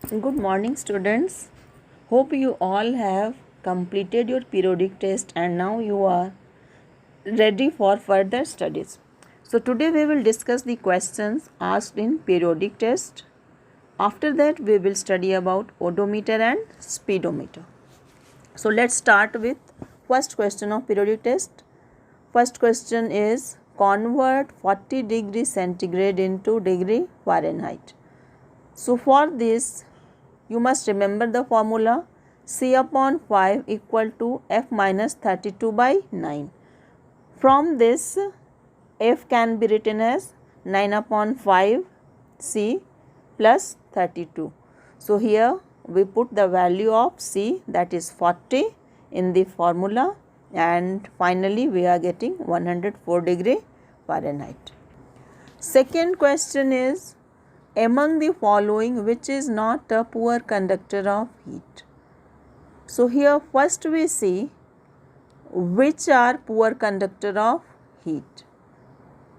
Good morning, students. Hope you all have completed your periodic test and now you are ready for further studies. So, today we will discuss the questions asked in periodic test. After that, we will study about odometer and speedometer. So, let's start with first question of periodic test. First question is convert 40 degree centigrade into degree Fahrenheit. So, for this, you must remember the formula C upon 5 equal to F minus 32 by 9. From this, F can be written as 9 upon 5 C plus 32. So, here we put the value of C, that is 40, in the formula, and finally we are getting 104 degree Fahrenheit. Second question is, among the following which is not a poor conductor of heat? So, here first we see which are poor conductor of heat.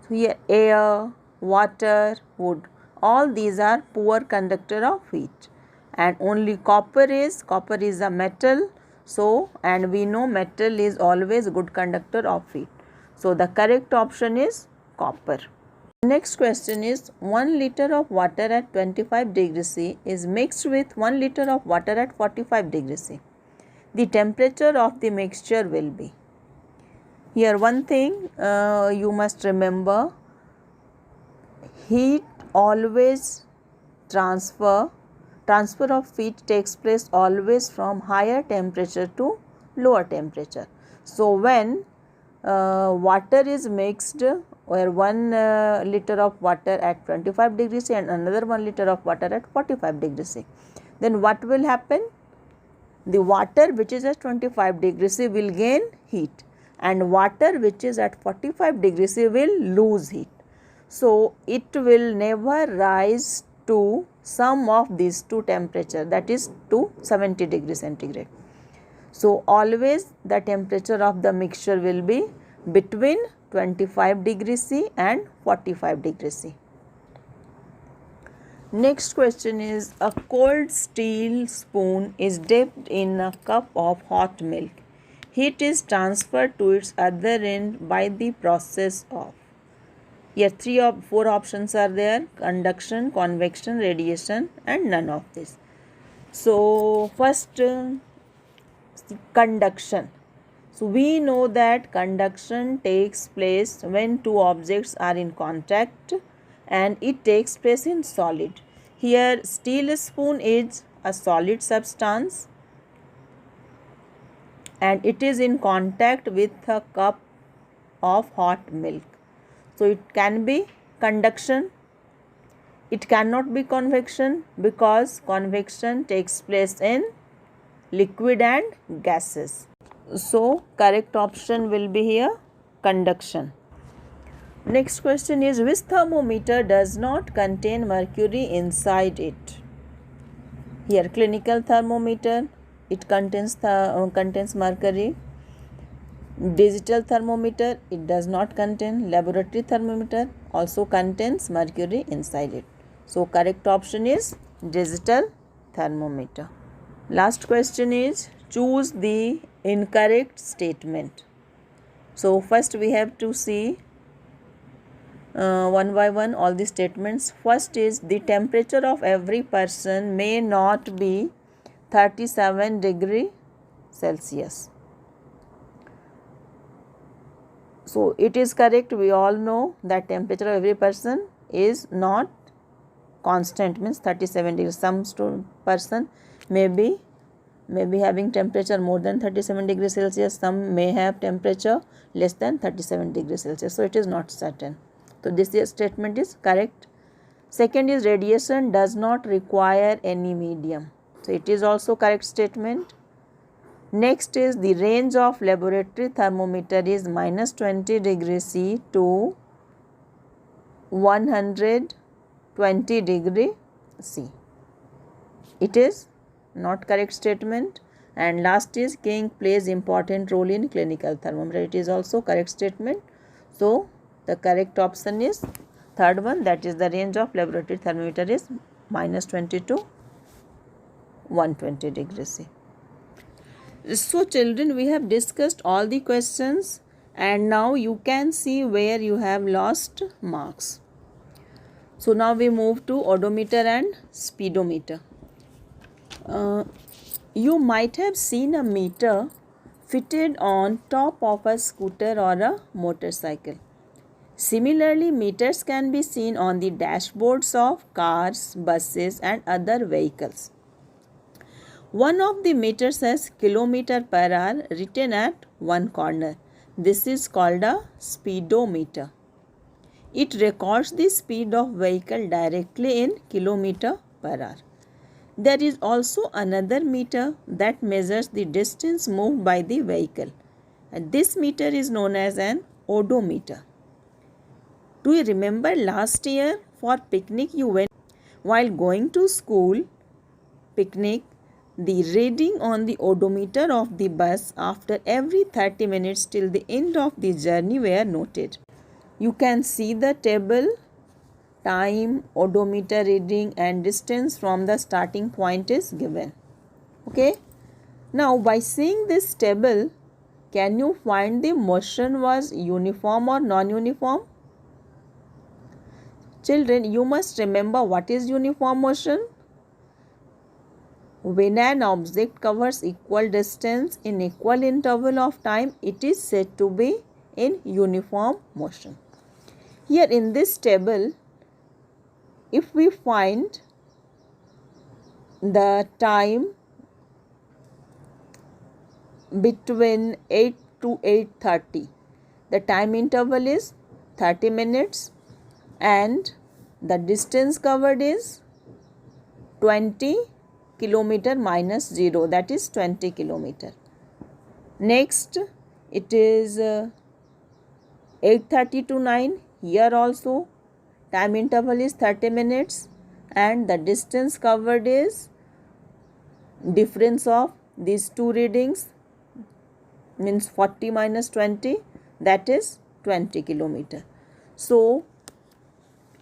So, here air, water, wood, all these are poor conductor of heat, and only copper is a metal. So, and we know metal is always good conductor of heat. So, the correct option is copper. Next question is 1 liter of water at 25 degrees C is mixed with 1 liter of water at 45 degrees C. The temperature of the mixture will be. Here one thing you must remember, heat always transfer of heat takes place always from higher temperature to lower temperature. So, when water is mixed, where 1 liter of water at 25 degrees C and another 1 liter of water at 45 degrees C, then what will happen? The water which is at 25 degrees C will gain heat and water which is at 45 degrees C will lose heat. So, it will never rise to sum of these two temperature, that is to 70 degrees centigrade. So, always the temperature of the mixture will be between 25 degrees C and 45 degrees C. Next question is, a cold steel spoon is dipped in a cup of hot milk. Heat is transferred to its other end by the process of. Here 4 options are there: conduction, convection, radiation, and none of this. So, first conduction. So, we know that conduction takes place when two objects are in contact and it takes place in solid. Here steel spoon is a solid substance and it is in contact with a cup of hot milk. So, it can be conduction, it cannot be convection because convection takes place in liquid and gases. So, correct option will be here conduction. Next question is, which thermometer does not contain mercury inside it? Here clinical thermometer, it contains mercury. Digital thermometer, it does not contain. Laboratory thermometer also contains mercury inside it. So, correct option is digital thermometer. Last question is, choose the incorrect statement. So, first we have to see one by one all the statements. First is, the temperature of every person may not be 37 degree Celsius. So, it is correct. We all know that temperature of every person is not constant, means 37 degrees. Some person may be having temperature more than 37 degrees Celsius, some may have temperature less than 37 degrees Celsius. So, it is not certain. So, this statement is correct. Second is, radiation does not require any medium. So, it is also correct statement. Next is, the range of laboratory thermometer is minus 20 degrees C to 120 degree C. It is not correct statement. And last is, king plays important role in clinical thermometer. It is also correct statement. So, the correct option is third one, that is the range of laboratory thermometer is minus 20 to 120 degrees से. So children, we have discussed all the questions and now you can see where you have lost marks. So now we move to odometer and speedometer. You might have seen a meter fitted on top of a scooter or a motorcycle. Similarly, meters can be seen on the dashboards of cars, buses and other vehicles. One of the meters has kilometer per hour written at one corner. This is called a speedometer. It records the speed of vehicle directly in kilometer per hour. There is also another meter that measures the distance moved by the vehicle. And this meter is known as an odometer. Do you remember last year for picnic you went? While going to school picnic, the reading on the odometer of the bus after every 30 minutes till the end of the journey were noted. You can see the table, time, odometer reading and distance from the starting point is given. Okay. Now by seeing this table, can you find the motion was uniform or non-uniform? Children, you must remember what is uniform motion. When an object covers equal distance in equal interval of time, it is said to be in uniform motion. Here in this table, if we find the time between 8 to 8:30, the time interval is 30 minutes and the distance covered is 20 kilometer minus 0, that is 20 kilometer. Next, it is 8:30 to 9. Here also time interval is 30 minutes and the distance covered is difference of these two readings means 40 minus 20, that is 20 kilometer. So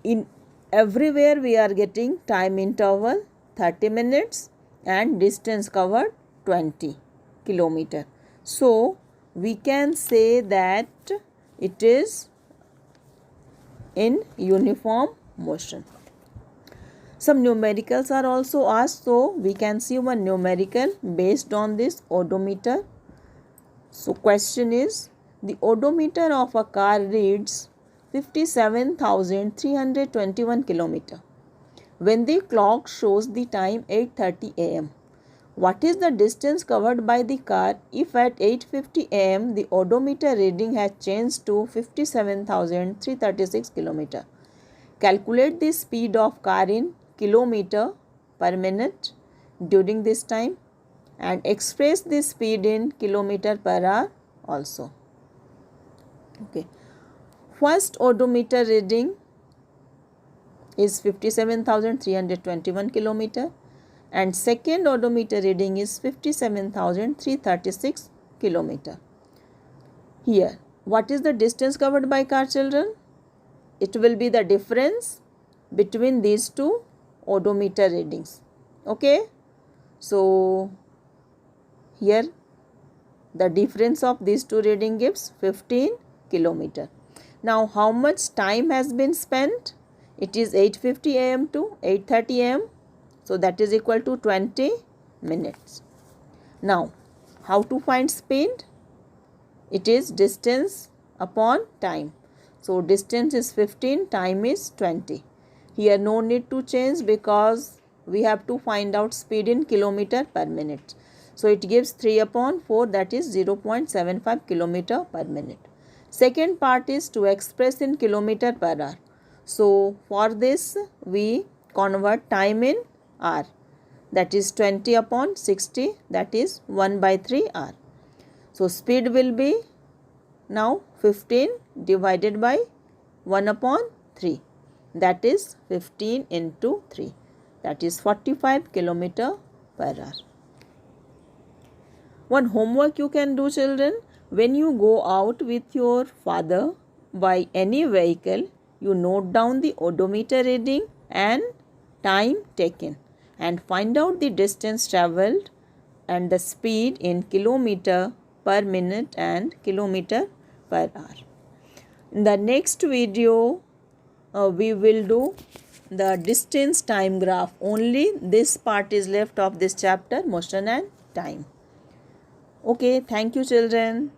in everywhere we are getting time interval 30 minutes and distance covered 20 kilometer. So we can say that it is in uniform motion. Some numericals are also asked, so we can see one numerical based on this odometer. So question is, the odometer of a car reads 57,321 kilometer. When the clock shows the time 8:30 am, what is the distance covered by the car if at 8:50 am the odometer reading has changed to 57,336 kilometer? Calculate the speed of car in kilometer per minute during this time and express the speed in kilometer per hour also. Okay. First odometer reading is 57,321 kilometer and second odometer reading is 57,336 kilometer. Here, what is the distance covered by car, children? It will be the difference between these two odometer readings. Okay. So here the difference of these two reading gives 15 kilometer. Now how much time has been spent? It is 8:50 am to 8:30 am. So that is equal to 20 minutes. Now how to find speed? It is distance upon time. So distance is 15, time is 20. Here no need to change because we have to find out speed in kilometer per minute. So it gives 3 upon 4, that is 0.75 kilometer per minute. Second part is to express in kilometer per hour. So for this we convert time in hour, that is 20 upon 60, that is 1/3 hour. So speed will be now 15 divided by 1 upon 3, that is 15 into 3, that is 45 kilometer per hour. One homework you can do, children, when you go out with your father by any vehicle, you note down the odometer reading and time taken. and find out the distance traveled and the speed in kilometer per minute and kilometer per hour. In the next video, we will do the distance time graph. Only this part is left of this chapter, motion and time. Okay, thank you children.